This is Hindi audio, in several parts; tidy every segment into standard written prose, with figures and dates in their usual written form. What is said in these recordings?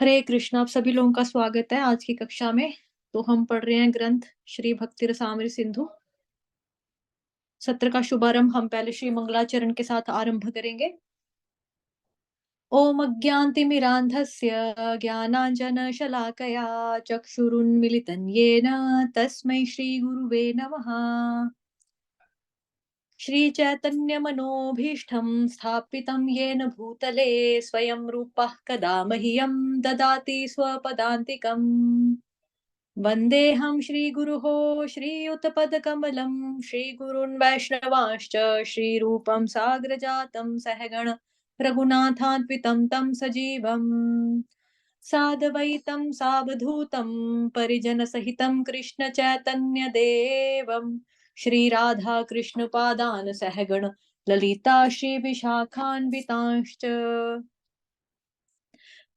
हरे कृष्ण। आप सभी लोगों का स्वागत है आज की कक्षा में। तो हम पढ़ रहे हैं ग्रंथ श्री भक्ति रसामृत सिंधु। सत्र का शुभारंभ हम पहले श्री मंगलाचरण के साथ आरंभ करेंगे। ओम अज्ञानतिमिरान्धस्य ज्ञानाञ्जनशलाकया चक्षुरुन्मिलितं येन तस्मै श्रीगुरुवे नमः। श्रीचैतन्यमनोभीष्टं स्थापितं येन भूतले स्वयं रूपः कदा मह्यं ददाति स्वपदान्तिकम्। वन्देऽहं श्रीगुरुः श्रीयुतपदकमलं श्रीगुरून् वैष्णवांश्च श्रीरूपं साग्रजातं सहगण रघुनाथान्वितं तं सजीवम् साद्वैतं सावधूतं परिजनसहितं कृष्णचैतन्यदेवं श्रीराधा कृष्णपादान् सहगण ललिता श्रीविशाखान्वितांश्च।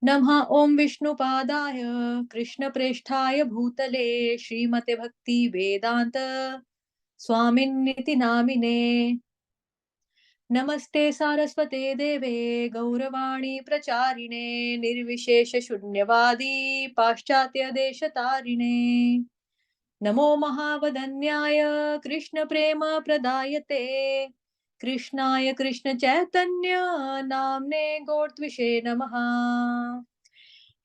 नमः ओं विष्णुपादाय कृष्णप्रेष्ठाय भूतले श्रीमते भक्ति वेदांत स्वामिन्निति नामिने। नमस्ते सारस्वते देवे गौरवाणी प्रचारिणे निर्विशेष शून्यवादी पाश्चात्य देशतारिणे। नमो महावदन्याय कृष्ण प्रेम प्रदायते कृष्णाय कृष्ण चैतन्य नाम्ने गौरत्विषे नमः।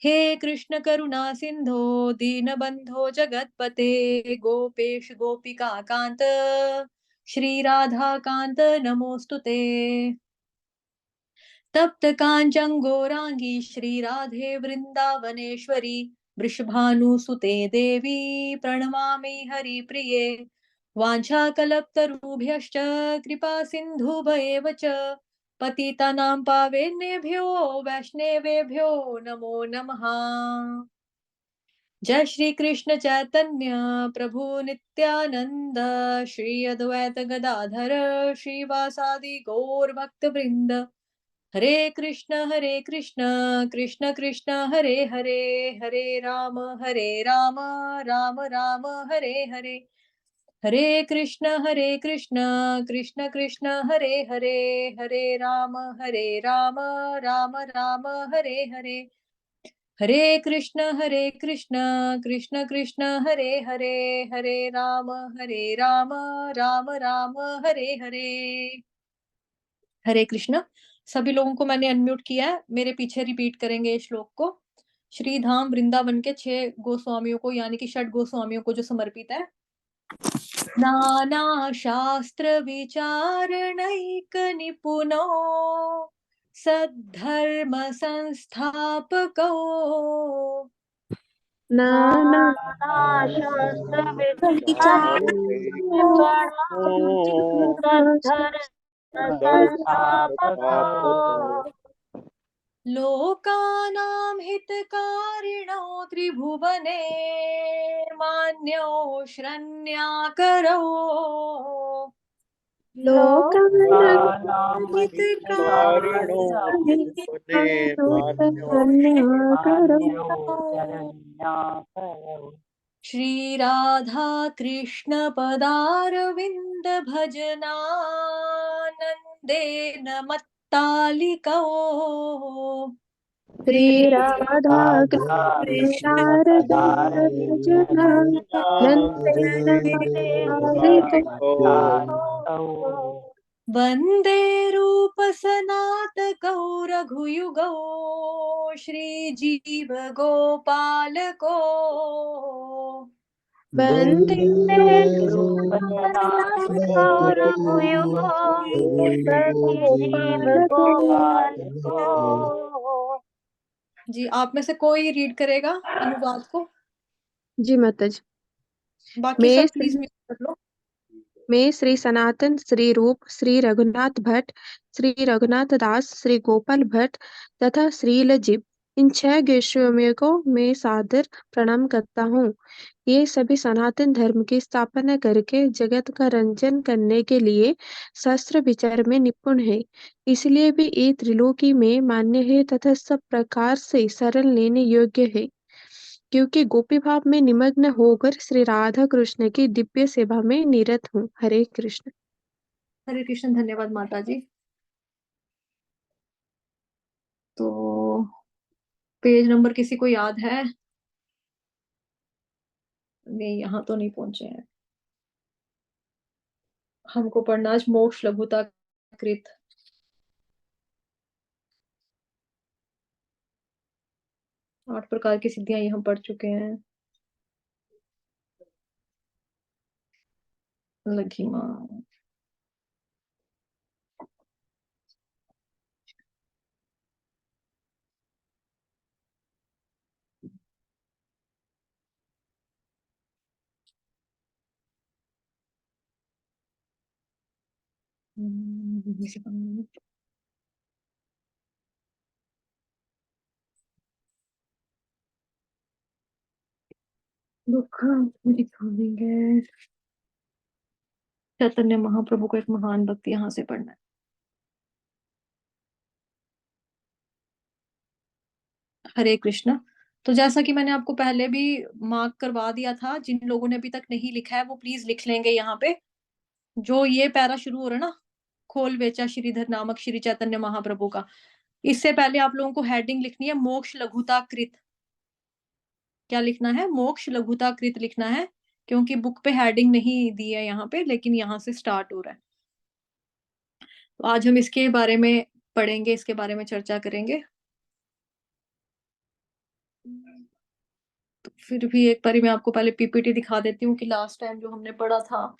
हे कृष्ण करुणा सिंधो दीनबंधो जगतपते गोपेश गोपिका कांत श्री राधा कांत नमोस्तुते। तप्त कांचन गौरांगी श्री राधे वृंदावनेश्वरी वृषभानुसुते देवी प्रणमामि हरिप्रिये। वाञ्छाकल्पतरुभ्यश्च कृपा सिन्धुभ्येव च पतितानां पावनेभ्यो वैष्णवेभ्यो नमो नमः। जय श्री कृष्ण चैतन्य प्रभु नित्यानंद श्री अद्वैत गदाधर श्रीवासादि गौर भक्त वृंद। हरे कृष्ण कृष्ण कृष्ण हरे हरे हरे राम राम राम हरे हरे। हरे कृष्ण कृष्ण कृष्ण हरे राम राम राम हरे हरे। हरे कृष्ण कृष्ण कृष्ण हरे राम राम राम हरे हरे। हरे कृष्ण। सभी लोगों को मैंने अनम्यूट किया है, मेरे पीछे रिपीट करेंगे इस श्लोक को। श्री धाम वृंदावन के 6 गोस्वामियों को यानी कि षट गोस्वामियों को जो समर्पित है। नाना शास्त्र विचारणैक निपुनो सद्धर्म संस्थापको लोकानां हितकारिणो त्रिभुवने मान्यो श्रन्याकरो कारणो त्रिभुवने मान्यो श्री राधा कृष्ण पदारविंद भजनानंदेन मत्तालिको श्री राधा कृष्ण वंदे रूप सनातकौ रघुयुगौ श्रीजीव गोपालको वंदे जी। आप में से कोई रीड करेगा अनुवाद को? जी माताजी। बाकी मैं सब श्री प्लीज म्यूट कर लो। मैं श्री सनातन, श्री रूप, श्री रघुनाथ भट्ट, श्री रघुनाथ दास, श्री गोपाल भट्ट तथा श्री लजीब, इन 6 गोस्वामियों को मैं सादर प्रणाम करता हूँ। ये सभी सनातन धर्म की स्थापना करके जगत का रंजन करने के लिए शास्त्र विचार में निपुण है, इसलिए भी ये त्रिलोकी में मान्य है तथा सब प्रकार से शरण लेने योग्य है, क्योंकि गोपी भाव में निमग्न होकर श्री राधा कृष्ण की दिव्य सेवा में निरत हूँ। हरे कृष्ण। हरे कृष्ण। धन्यवाद माता जी। तो पेज नंबर किसी को याद है? नहीं, यहाँ तो नहीं पहुंचे हैं। हमको पढ़ना आज मोक्ष लघुता कृत। 8 प्रकार की सिद्धियां ये हम पढ़ चुके हैं। लघिमा। दुख दिखाएंगे। चैतन्य महाप्रभु को एक महान भक्ति यहाँ से पढ़ना है। हरे कृष्ण। तो जैसा कि मैंने आपको पहले भी मार्क करवा दिया था, जिन लोगों ने अभी तक नहीं लिखा है वो प्लीज लिख लेंगे यहाँ पे। जो ये पैरा शुरू हो रहा है ना, खोल बेचा श्रीधर नामक श्री चैतन्य महाप्रभु का, इससे पहले आप लोगों को हेडिंग लिखनी है मोक्ष लघुता कृत। क्या लिखना है? मोक्ष लघुता कृत लिखना है, क्योंकि बुक पे हेडिंग नहीं दी है यहाँ पे, लेकिन यहाँ से स्टार्ट हो रहा है। तो आज हम इसके बारे में पढ़ेंगे, इसके बारे में चर्चा करेंगे। तो फिर भी एक बारी मैं आपको पहले पीपीटी दिखा देती हूँ कि लास्ट टाइम जो हमने पढ़ा था।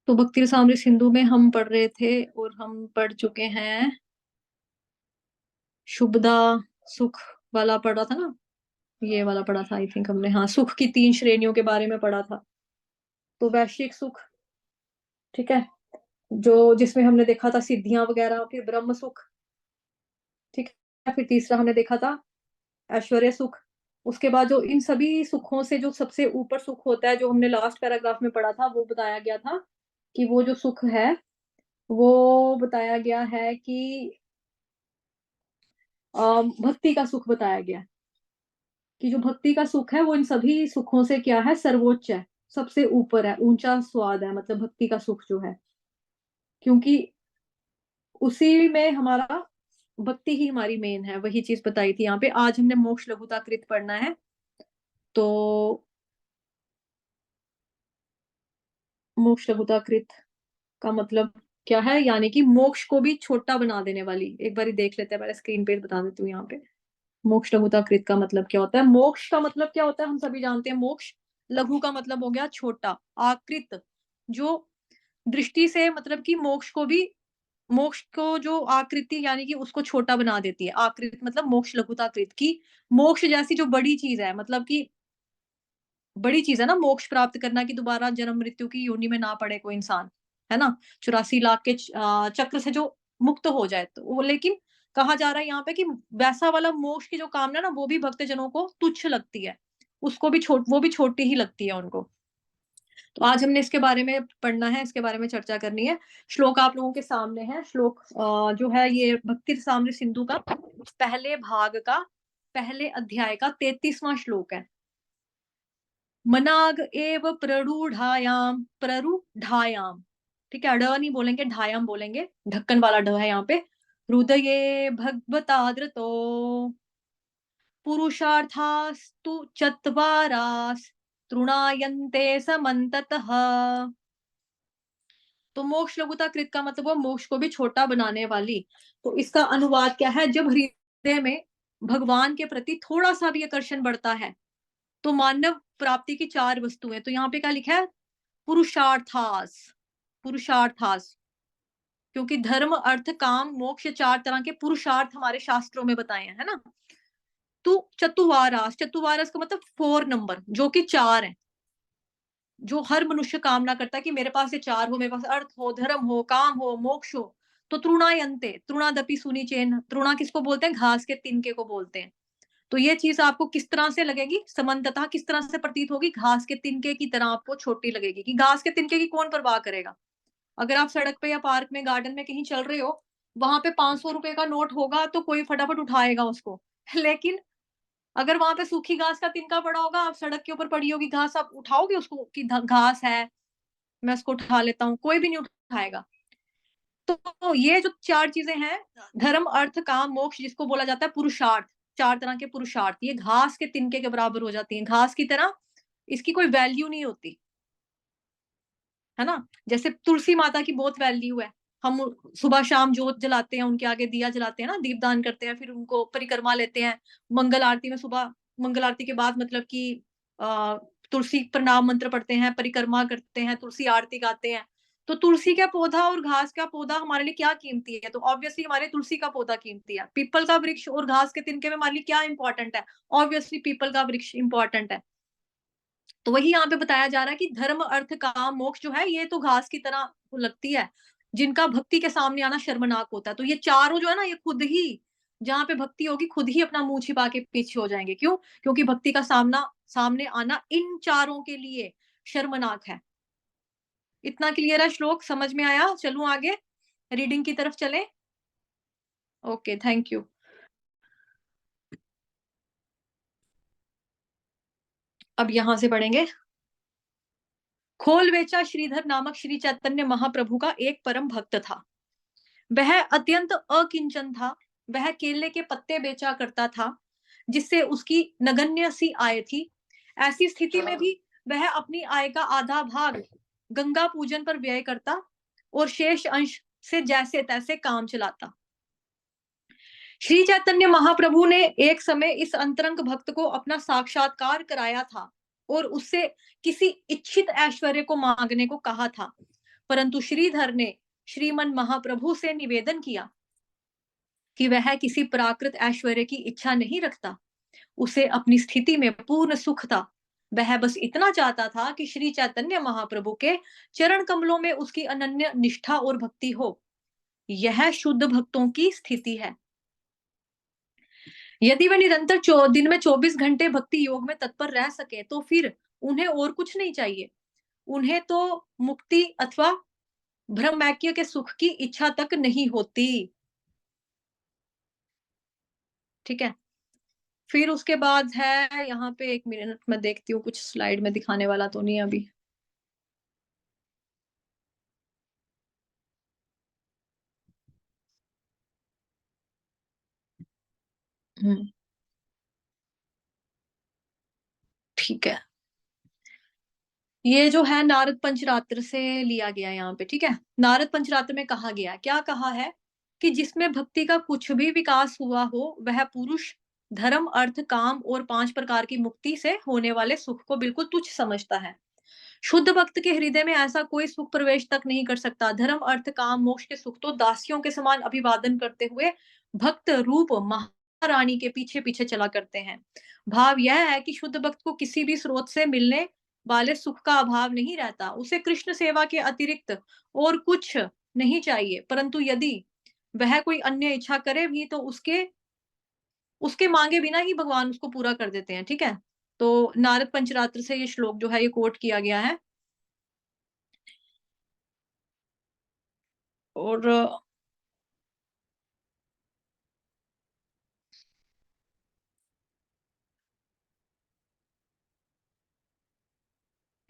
तो भक्ति रसामृत सिंधु में हम पढ़ रहे थे, और हम पढ़ चुके हैं शुभदा सुख वाला पढ़ा था ना, ये वाला पढ़ा था आई थिंक हमने। हाँ, सुख की 3 श्रेणियों के बारे में पढ़ा था। तो वैश्विक सुख, ठीक है, जो जिसमें हमने देखा था सिद्धियां वगैरह, फिर ब्रह्म सुख, ठीक है, फिर तीसरा हमने देखा था ऐश्वर्य सुख। उसके बाद जो इन सभी सुखों से जो सबसे ऊपर सुख होता है, जो हमने लास्ट पैराग्राफ में पढ़ा था, वो बताया गया था कि वो जो सुख है, वो बताया गया है कि भक्ति का सुख बताया गया है, कि जो भक्ति का सुख है वो इन सभी सुखों से क्या है, सर्वोच्च है, सबसे ऊपर है, ऊंचा स्वाद है, मतलब भक्ति का सुख जो है, क्योंकि उसी में हमारा भक्ति ही हमारी मेन है। वही चीज बताई थी यहाँ पे। आज हमने मोक्ष लघुता कृत पढ़ना है। तो मोक्ष लघुता कृत का मतलब क्या है, यानी कि मोक्ष को भी छोटा बना देने वाली। एक बार देख लेते हैं, पहले स्क्रीन पे बता देती हूँ यहाँ पे। मोक्ष लघुता कृत का मतलब क्या होता है? मोक्ष का मतलब क्या होता है हम सभी जानते हैं। मोक्ष लघु का मतलब हो गया छोटा, आकृत जो दृष्टि से, मतलब कि मोक्ष को भी, मोक्ष को जो आकृति यानी कि उसको छोटा बना देती है। आकृत मतलब मोक्ष लघुता कृत की, मोक्ष जैसी जो बड़ी चीज है, मतलब कि बड़ी चीज है ना मोक्ष प्राप्त करना, कि दोबारा जन्म मृत्यु की योनि में ना पड़े कोई इंसान, है ना, 84 लाख के चक्र से जो मुक्त हो जाए। तो वो, लेकिन कहा जा रहा है यहाँ पे कि वैसा वाला मोक्ष की जो कामना ना, वो भी भक्तजनों को तुच्छ लगती है, उसको भी वो भी छोटी ही लगती है उनको। तो आज हमने इसके बारे में पढ़ना है, इसके बारे में चर्चा करनी है। श्लोक आप लोगों के सामने है। श्लोक जो है ये भक्ति रसामृत सिंधु का पहले भाग का, पहले अध्याय का 33वां श्लोक है। मनाग एव प्ररूढ़ायाम, प्ररूढ़ायाम, ठीक है, ड नहीं बोलेंगे, ढायाम बोलेंगे, ढक्कन वाला ढ है यहाँ पे। हृदये भगवतादृतो पुरुषार्थास्तु चत्वारास् तृणायन्ते समन्ततः। तो मोक्ष लघुता कृत का मतलब वो मोक्ष को भी छोटा बनाने वाली। तो इसका अनुवाद क्या है? जब हृदय में भगवान के प्रति थोड़ा सा भी आकर्षण बढ़ता है, तो मानव प्राप्ति की 4 वस्तुएं। तो यहाँ पे क्या लिखा है? पुरुषार्थास, पुरुषार्थास, क्योंकि धर्म अर्थ काम मोक्ष 4 तरह के पुरुषार्थ हमारे शास्त्रों में बताए हैं, है ना। तो चतुवारास, चतुवारस का मतलब 4 नंबर, जो कि 4 है, जो हर मनुष्य कामना करता है कि मेरे पास ये 4 हो, मेरे पास अर्थ हो, धर्म हो, काम हो, मोक्ष हो। तो तृणायन्ते, तृणादपि सुनी चेन, तृणा किसको बोलते हैं? घास के तिनके को बोलते हैं। तो ये चीज आपको किस तरह से लगेगी? समन्ततः किस तरह से प्रतीत होगी? घास के तिनके की तरह आपको छोटी लगेगी। कि घास के तिनके की कौन परवाह करेगा? अगर आप सड़क पे या पार्क में, गार्डन में कहीं चल रहे हो, वहां पे 500 रुपए का नोट होगा तो कोई फटाफट उठाएगा उसको। लेकिन अगर वहां पे सूखी घास का तिनका पड़ा होगा, आप सड़क के ऊपर पड़ी होगी घास, आप उठाओगे उसको कि घास है, मैं उसको उठा लेता हूँ? कोई भी नहीं उठाएगा। तो ये जो चार चीजें हैं, धर्म अर्थ काम मोक्ष, जिसको बोला जाता है पुरुषार्थ, चार तरह के पुरुषार्थ, ये घास के तिनके के बराबर हो जाती हैं, घास की तरह इसकी कोई वैल्यू नहीं होती, है ना। जैसे तुलसी माता की बहुत वैल्यू है, हम सुबह शाम जोत जलाते हैं, उनके आगे दिया जलाते हैं ना, दीपदान करते हैं, फिर उनको परिक्रमा लेते हैं, मंगल आरती में सुबह, मंगल आरती के बाद मतलब कि आ, तुलसी प्रणाम मंत्र पढ़ते हैं, परिक्रमा करते हैं, तुलसी आरती गाते हैं। तो तुलसी का पौधा और घास का पौधा हमारे लिए क्या कीमती है? तो ऑब्वियसली हमारे तुलसी का पौधा कीमती है। पीपल का वृक्ष और घास के तिनके में हमारे लिए क्या इंपॉर्टेंट है? ऑब्वियसली पीपल का वृक्ष इंपॉर्टेंट है। तो वही यहाँ पे बताया जा रहा है कि धर्म अर्थ काम मोक्ष जो है, ये तो घास की तरह लगती है, जिनका भक्ति के सामने आना शर्मनाक होता है। तो ये चारों जो है ना, ये खुद ही, जहां पे भक्ति होगी, खुद ही अपना मुंह छिपा के पीछे हो जाएंगे। क्यों? क्योंकि भक्ति का सामने आना इन चारों के लिए शर्मनाक है। इतना क्लियर है? श्लोक समझ में आया? चलूं आगे, रीडिंग की तरफ चलें। Okay, thank you. अब यहां से पढ़ेंगे। खोल बेचा श्रीधर नामक श्री चैतन्य महाप्रभु का एक परम भक्त था। वह अत्यंत अकिंचन था। वह केले के पत्ते बेचा करता था, जिससे उसकी नगण्य सी आय थी। ऐसी स्थिति में भी वह अपनी आय का आधा भाग गंगा पूजन पर व्यय करता और शेष अंश से जैसे तैसे काम चलाता। श्री चैतन्य महाप्रभु ने एक समय इस अंतरंग भक्त को अपना साक्षात्कार कराया था और उससे किसी इच्छित ऐश्वर्य को मांगने को कहा था, परंतु श्रीधर ने श्रीमन महाप्रभु से निवेदन किया कि वह किसी प्राकृत ऐश्वर्य की इच्छा नहीं रखता। उसे अपनी स्थिति में पूर्ण सुख था। वह बस इतना चाहता था कि श्री चैतन्य महाप्रभु के चरण कमलों में उसकी अनन्य निष्ठा और भक्ति हो। यह शुद्ध भक्तों की स्थिति है। यदि वे निरंतर दिन में 24 घंटे भक्ति योग में तत्पर रह सके, तो फिर उन्हें और कुछ नहीं चाहिए। उन्हें तो मुक्ति अथवा ब्रह्मैक्य के सुख की इच्छा तक नहीं होती। ठीक है। फिर उसके बाद है यहाँ पे, एक मिनट मैं देखती हूँ, कुछ स्लाइड में दिखाने वाला तो नहीं है अभी। ठीक है। ये जो है नारद पंचरात्र से लिया गया यहाँ पे। ठीक है। नारद पंचरात्र में कहा गया, क्या कहा है कि जिसमें भक्ति का कुछ भी विकास हुआ हो, वह पुरुष धर्म अर्थ काम और 5 प्रकार की मुक्ति से होने वाले सुख को बिल्कुल तुच्छ समझता है। शुद्ध भक्त के हृदय में ऐसा कोई सुख प्रवेश तक नहीं कर सकता। धर्म अर्थ काम मोक्ष के सुख तो दासियों के समान अभिवादन करते हुए भक्त रूप महारानी के पीछे पीछे चला करते हैं। भाव यह है कि शुद्ध भक्त को किसी भी स्रोत से मिलने वाले सुख का अभाव नहीं रहता। उसे कृष्ण सेवा के अतिरिक्त और कुछ नहीं चाहिए, परंतु यदि वह कोई अन्य इच्छा करे भी, तो उसके उसके मांगे बिना ही भगवान उसको पूरा कर देते हैं। ठीक है। तो नारद पंचरात्र से ये श्लोक जो है, ये कोट किया गया है। और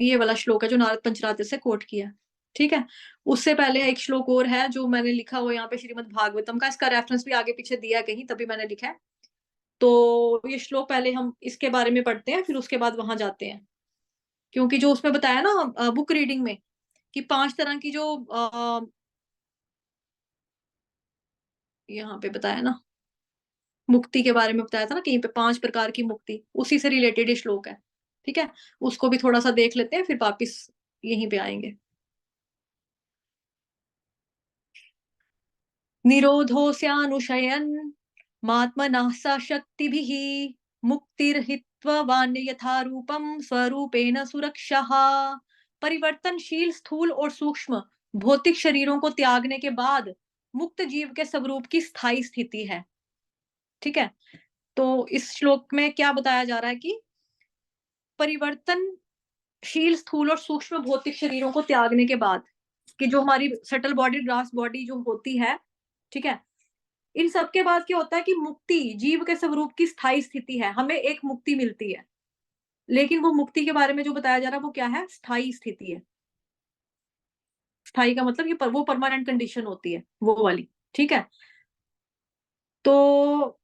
ये वाला श्लोक है जो नारद पंचरात्र से कोट किया। ठीक है। उससे पहले एक श्लोक और है जो मैंने लिखा हुआ यहाँ पे, श्रीमद् भागवतम का। इसका रेफरेंस भी आगे पीछे दिया है कहीं, तभी मैंने लिखा है। तो ये श्लोक पहले हम इसके बारे में पढ़ते हैं, फिर उसके बाद वहां जाते हैं। क्योंकि जो उसमें बताया ना बुक रीडिंग में, कि 5 तरह की जो यहाँ पे बताया ना, मुक्ति के बारे में बताया था ना कहीं पे, 5 प्रकार की मुक्ति, उसी से रिलेटेड ये श्लोक है। ठीक है। उसको भी थोड़ा सा देख लेते हैं, फिर वापिस यहीं पे आएंगे। निरोधोऽस्यानुशयन् मात्मनः सा शक्तिभिः मुक्तिर्हित्वान्य यथा रूपम स्वरूपेण सुरक्षः। परिवर्तनशील स्थूल और सूक्ष्म भौतिक शरीरों को त्यागने के बाद मुक्त जीव के स्वरूप की स्थायी स्थिति है। ठीक है। तो इस श्लोक में क्या बताया जा रहा है कि परिवर्तनशील स्थूल और सूक्ष्म भौतिक शरीरों को त्यागने के बाद, कि जो हमारी सटल बॉडी, ग्रास बॉडी जो होती है, ठीक है, इन सब के बाद क्या होता है कि मुक्ति जीव के स्वरूप की स्थायी स्थिति है, हमें एक मुक्ति मिलती है। लेकिन वो मुक्ति के बारे में जो बताया जा रहा है वो क्या है? स्थायी स्थिति है। स्थायी का मतलब ये वो परमानेंट कंडीशन होती है, वो वाली। ठीक है? तो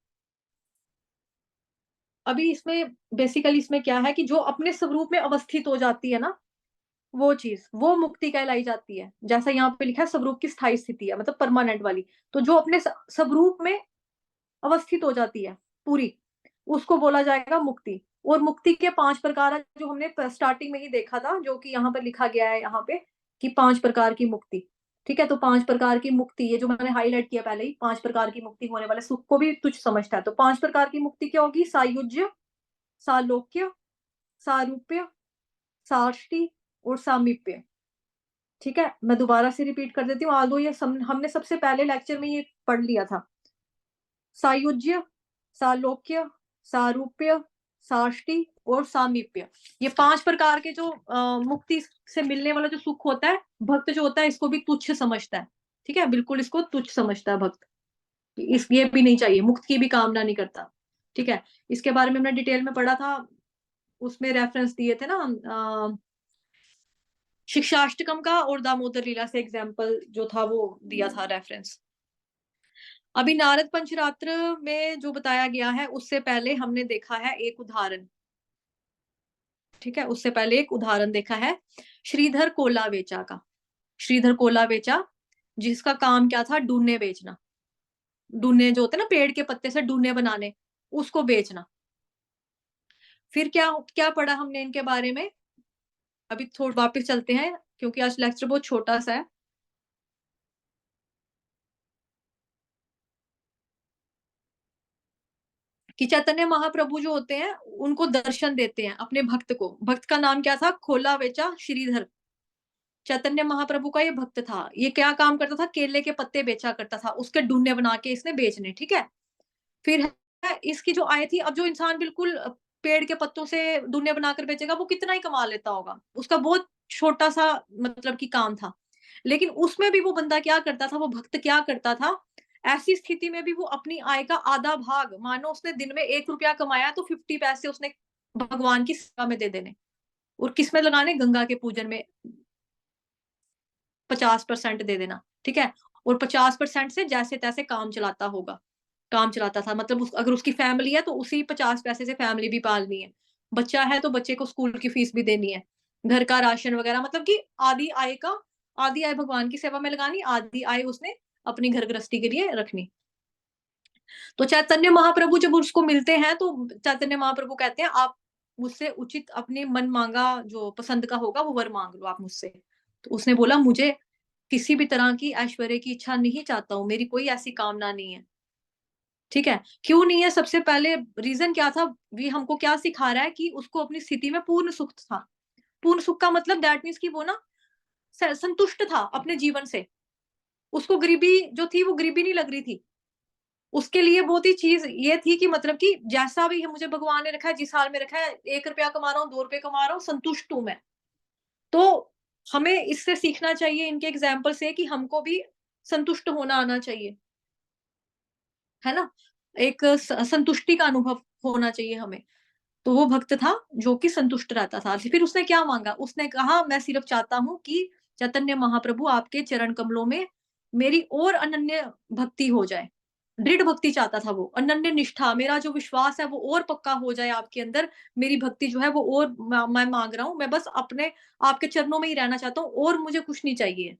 अभी इसमें बेसिकली इसमें क्या है कि जो अपने स्वरूप में अवस्थित हो जाती है ना, वो चीज, वो मुक्ति कहलाई जाती है। जैसा यहाँ पे लिखा है स्वरूप की स्थायी स्थिति है, मतलब परमानेंट वाली। तो जो अपने स्वरूप में अवस्थित हो जाती है पूरी, उसको बोला जाएगा मुक्ति। और मुक्ति के 5 प्रकार है, जो हमने स्टार्टिंग में ही देखा था, जो कि यहाँ पर लिखा गया है यहाँ पे कि 5 प्रकार की मुक्ति। ठीक है? तो 5 प्रकार की मुक्ति, ये जो मैंने हाईलाइट किया पहले ही, 5 प्रकार की मुक्ति होने वाले सुख को भी तुच्छ समझता है। तो 5 प्रकार की मुक्ति क्या होगी? सायुज्य, सालोक्य, सारूप्य, साष्टी और सामीप्य। ठीक है? मैं दोबारा से रिपीट कर देती हूँ, आदो ये हमने सबसे पहले लेक्चर में ये पढ़ लिया था। सायुज्य, सालोक्य, सारूप्य, साष्टी और सामीप्य, ये 5 प्रकार के जो मुक्ति से मिलने वाला जो सुख होता है, भक्त जो होता है इसको भी तुच्छ समझता है। ठीक है? बिल्कुल इसको तुच्छ समझता है भक्त। इस ये भी नहीं चाहिए, मुक्त की भी कामना नहीं करता। ठीक है? इसके बारे में हमने डिटेल में पढ़ा था, उसमें रेफरेंस दिए थे ना शिक्षाष्टकम का, और दामोदर लीला से एग्जाम्पल जो था वो दिया था रेफरेंस। अभी नारद पंचरात्र में जो बताया गया है, उससे पहले हमने देखा है एक उदाहरण। ठीक है? उससे पहले एक उदाहरण देखा है श्रीधर कोलावेचा का। श्रीधर कोलावेचा, जिसका काम क्या था? डूने बेचना। डूने जो होते हैं ना, पेड़ के पत्ते से डूने बनाने, उसको बेचना। फिर क्या क्या पढ़ा हमने इनके बारे में? अभी थोड़ा वापस चलते हैं, क्योंकि आज लेक्चर बहुत छोटा सा है। कि चैतन्य महाप्रभु जो होते हैं, उनको दर्शन देते हैं अपने भक्त को। भक्त का नाम क्या था? खोला वेचा श्रीधर। चैतन्य महाप्रभु का ये भक्त था। ये क्या काम करता था? केले के पत्ते बेचा करता था, उसके डूने बना के इसने बेचने। ठीक है? फिर है इसकी जो आय थी, अब जो इंसान बिल्कुल पेड़ के पत्तों से डूने बनाकर बेचेगा, वो कितना ही कमा लेता होगा, उसका बहुत छोटा सा मतलब कि काम था। लेकिन उसमें भी वो बंदा क्या करता था, वो भक्त क्या करता था, ऐसी स्थिति में भी वो अपनी आय का आधा भाग, मानो उसने दिन में 1 रुपया कमाया तो 50 पैसे उसने भगवान की सेवा में दे देने। और किसमें लगाने? गंगा के पूजन में 50% दे देना। ठीक है? और 50% से जैसे तैसे काम चलाता होगा, काम चलाता था। मतलब अगर उसकी फैमिली है तो उसी 50 पैसे से फैमिली भी पालनी है, बच्चा है तो बच्चे को स्कूल की फीस भी देनी है, घर का राशन वगैरह, मतलब कि आधी आय भगवान की सेवा में लगानी, आधी आय उसने अपनी घर गृहस्थी के लिए रखनी। तो चैतन्य महाप्रभु जब उसको मिलते हैं, तो चैतन्य महाप्रभु कहते हैं, आप मुझसे उचित अपने मन मांगा जो पसंद का होगा वो वर मांग लो आप मुझसे। तो उसने बोला, मुझे किसी भी तरह की ऐश्वर्य की इच्छा नहीं चाहता हूँ, मेरी कोई ऐसी कामना नहीं है। ठीक है? क्यों नहीं है? सबसे पहले रीजन क्या था? ये हमको क्या सिखा रहा है कि उसको अपनी स्थिति में पूर्ण सुख था। पूर्ण सुख का मतलब दैट मीन्स कि वो ना संतुष्ट था अपने जीवन से। उसको गरीबी जो थी, वो गरीबी नहीं लग रही थी। उसके लिए बहुत ही चीज ये थी कि मतलब कि जैसा भी है मुझे भगवान ने रखा है, जिस हाल में रखा है, 1 रुपया कमा रहा हूँ, 2 रुपए कमा रहा हूँ, संतुष्ट हूं मैं। तो हमें इससे सीखना चाहिए, इनके एग्जाम्पल से, कि हमको भी संतुष्ट होना आना चाहिए, है ना? एक संतुष्टि का अनुभव होना चाहिए हमें। तो वो भक्त था जो कि संतुष्ट रहता था। फिर उसने क्या मांगा? उसने कहा, मैं सिर्फ चाहता हूँ कि चैतन्य महाप्रभु आपके चरण कमलों में मेरी और अनन्य भक्ति हो जाए। दृढ़ भक्ति चाहता था वो, अनन्य निष्ठा, मेरा जो विश्वास है वो और पक्का हो जाए आपके अंदर, मेरी भक्ति जो है वो और मैं मांग रहा हूँ, मैं बस अपने आपके चरणों में ही रहना चाहता हूँ और मुझे कुछ नहीं चाहिए।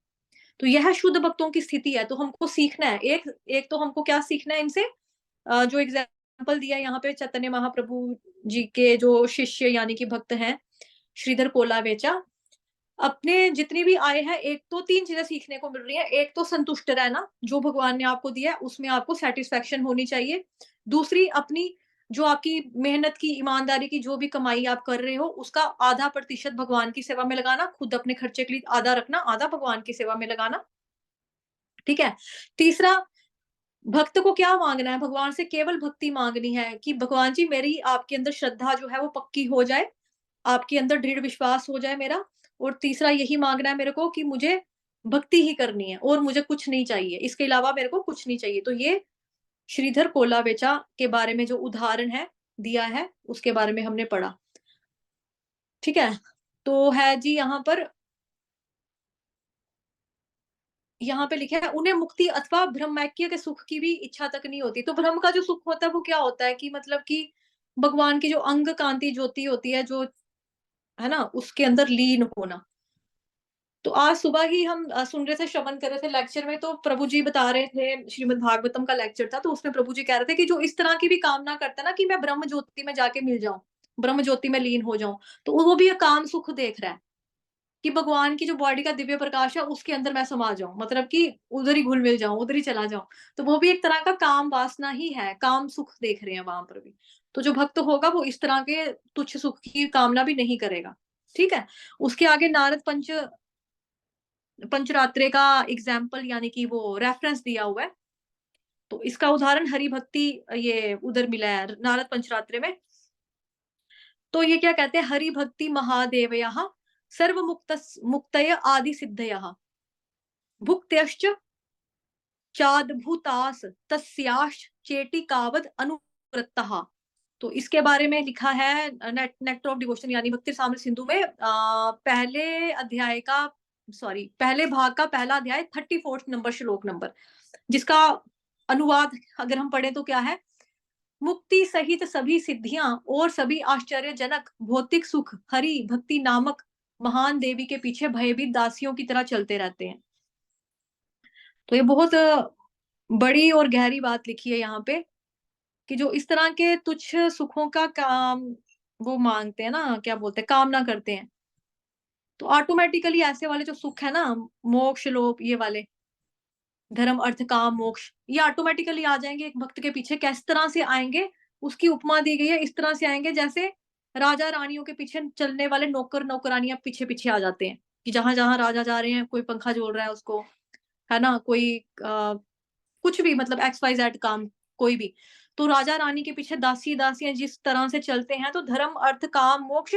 तो यह शुद्ध भक्तों की स्थिति है। तो हमको सीखना है, एक एक तो हमको क्या सीखना है इनसे? जो एग्जाम्पल दिया यहाँ पे चैतन्य महाप्रभु जी के जो शिष्य यानी कि भक्त हैं, श्रीधर कोलावेचा, अपने जितनी भी आय है, एक तो 3 चीजें सीखने को मिल रही है। एक तो संतुष्ट रहना, जो भगवान ने आपको दिया है उसमें आपको सेटिस्फेक्शन होनी चाहिए। दूसरी, अपनी जो आपकी मेहनत की, ईमानदारी की जो भी कमाई आप कर रहे हो, उसका आधा प्रतिशत भगवान की सेवा में लगाना, खुद अपने खर्चे के लिए आधा रखना, आधा भगवान की सेवा में लगाना। ठीक है? तीसरा, भक्त को क्या मांगना है? भगवान से केवल भक्ति मांगनी है कि भगवान जी, मेरी आपके अंदर श्रद्धा जो है वो पक्की हो जाए, आपके अंदर दृढ़ विश्वास हो जाए मेरा। और तीसरा यही मांगना है मेरे को कि मुझे भक्ति ही करनी है और मुझे कुछ नहीं चाहिए, इसके अलावा मेरे को कुछ नहीं चाहिए। तो ये श्रीधर कोलावेचा के बारे में जो उदाहरण है दिया है उसके बारे में हमने पढ़ा। ठीक है, तो है जी यहाँ पे लिखा है उन्हें मुक्ति अथवा ब्रह्मैक्य के सुख की भी इच्छा तक नहीं होती। तो ब्रह्म का जो सुख होता है वो क्या होता है कि मतलब कि भगवान की जो अंग कांति ज्योति होती है, जो है ना, उसके अंदर लीन होना। तो आज सुबह ही हम सुन रहे थे, श्रवण कर रहे थे लेक्चर में, तो प्रभु जी बता रहे थे, श्रीमद् भागवतम का लेक्चर था, तो उसमें प्रभु जी कह रहे थे कि जो इस तरह की भी कामना करता है ना कि मैं ब्रह्म ज्योति में जाके मिल जाऊं, ब्रह्म ज्योति में लीन हो जाऊं, तो वो भी एक काम सुख देख रहा है कि भगवान की जो बॉडी का दिव्य प्रकाश है उसके अंदर मैं समा जाऊं, मतलब कि उधर ही घुल मिल जाऊं, उधर ही चला जाऊं। तो वो भी एक तरह का काम वासना ही है, काम सुख देख रहे हैं वहां पर भी। तो जो भक्त होगा वो इस तरह के तुच्छ सुख की कामना भी नहीं करेगा। ठीक है, उसके आगे नारद पंचरात्रे का एग्जाम्पल यानी कि वो रेफरेंस दिया हुआ है। तो इसका उदाहरण हरि भक्ति ये उधर मिला है नारद पंचरात्रे में। तो ये क्या कहते हैं, हरि भक्ति महादेवयः सर्व मुक्तय आदि सिद्धयः भुक्त्यश्च चाद्भुतास तस्याश्च चेटिकावद अनुवृत्तः। तो इसके बारे में लिखा है नेक्टर ऑफ डिवोशन यानी भक्ति साम्र सिंधु में पहले अध्याय का पहले भाग का पहला अध्याय 34 नंबर श्लोक नंबर, जिसका अनुवाद अगर हम पढ़े तो क्या है, मुक्ति सहित सभी सिद्धियां और सभी आश्चर्यजनक भौतिक सुख हरि भक्ति नामक महान देवी के पीछे भयभीत दासियों की तरह चलते रहते हैं। तो ये बहुत बड़ी और गहरी बात लिखी है यहाँ पे कि जो इस तरह के तुच्छ सुखों का काम वो मांगते हैं ना, क्या बोलते हैं, कामना करते हैं, तो ऑटोमेटिकली ऐसे वाले जो सुख है ना, मोक्ष लोभ ये वाले, धर्म अर्थ काम मोक्ष, ये ऑटोमेटिकली आ जाएंगे एक भक्त के पीछे। किस तरह से आएंगे, उसकी उपमा दी गई है, इस तरह से आएंगे जैसे राजा रानियों के पीछे चलने वाले नौकर नौकरानियां पीछे पीछे आ जाते हैं कि जहां जहां राजा जा रहे हैं, कोई पंखा जोड़ रहा है उसको, है ना, कोई कुछ भी, मतलब एक्स वाई जेड काम कोई भी, तो राजा रानी के पीछे दासी दासियां जिस तरह से चलते हैं, तो धर्म अर्थ काम मोक्ष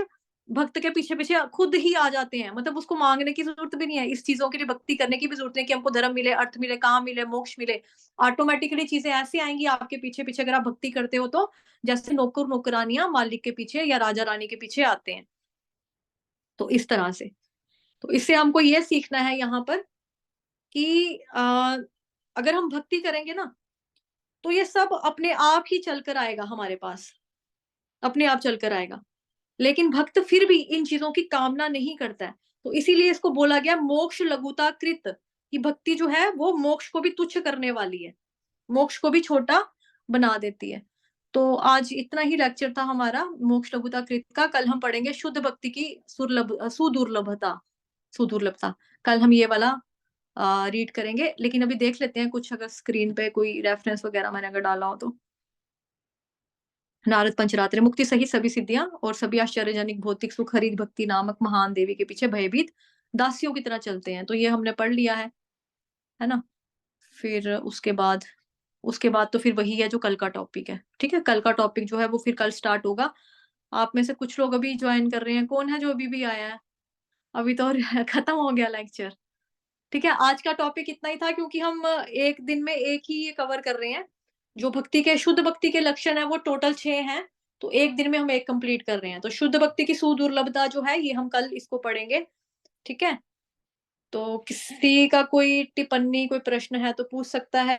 भक्त के पीछे पीछे खुद ही आ जाते हैं। मतलब उसको मांगने की जरूरत भी नहीं है, इस चीजों के लिए भक्ति करने की भी जरूरत नहीं कि हमको धर्म मिले, अर्थ मिले, काम मिले, मोक्ष मिले। ऑटोमेटिकली चीजें ऐसे आएंगी आपके पीछे पीछे अगर आप भक्ति करते हो तो, जैसे नौकर नौकरानियां मालिक के पीछे या राजा रानी के पीछे आते हैं। तो इस तरह से, तो इससे हमको ये सीखना है यहाँ पर कि अगर हम भक्ति करेंगे ना तो ये सब अपने आप ही चलकर आएगा हमारे पास, अपने आप चलकर आएगा। लेकिन भक्त फिर भी इन चीजों की कामना नहीं करता है, तो इसीलिए इसको बोला गया मोक्ष लघुता कृत, कि भक्ति जो है वो मोक्ष को भी तुच्छ करने वाली है, मोक्ष को भी छोटा बना देती है। तो आज इतना ही लेक्चर था हमारा मोक्ष लघुता कृत का। कल हम पढ़ेंगे शुद्ध भक्ति की सुदुर्लभता, सुदुर्लभता। कल हम ये वाला रीड करेंगे, लेकिन अभी देख लेते हैं कुछ, अगर स्क्रीन पे कोई रेफरेंस वगैरह मैंने अगर डाला हो तो। नारद पंचरात्र मुक्ति सहित सभी सिद्धियां और सभी आश्चर्यजनक भौतिक सुख हरि भक्ति नामक महान देवी के पीछे भयभीत दासियों की तरह चलते हैं। तो ये हमने पढ़ लिया है ना। फिर उसके बाद तो फिर वही है जो कल का टॉपिक है। ठीक है, कल का टॉपिक जो है वो फिर कल स्टार्ट होगा। आप में से कुछ लोग अभी ज्वाइन कर रहे हैं, कौन है जो अभी भी आया है, अभी तो खत्म हो गया लेक्चर। ठीक है, आज का टॉपिक इतना ही था, क्योंकि हम एक दिन में एक ही ये कवर कर रहे हैं। जो भक्ति के शुद्ध भक्ति के लक्षण है वो टोटल 6 हैं, तो एक दिन में हम एक कंप्लीट कर रहे हैं। तो शुद्ध भक्ति की सुदुर्लभता जो है ये हम कल इसको पढ़ेंगे। ठीक है, तो किसी का कोई टिप्पणी कोई प्रश्न है तो पूछ सकता है।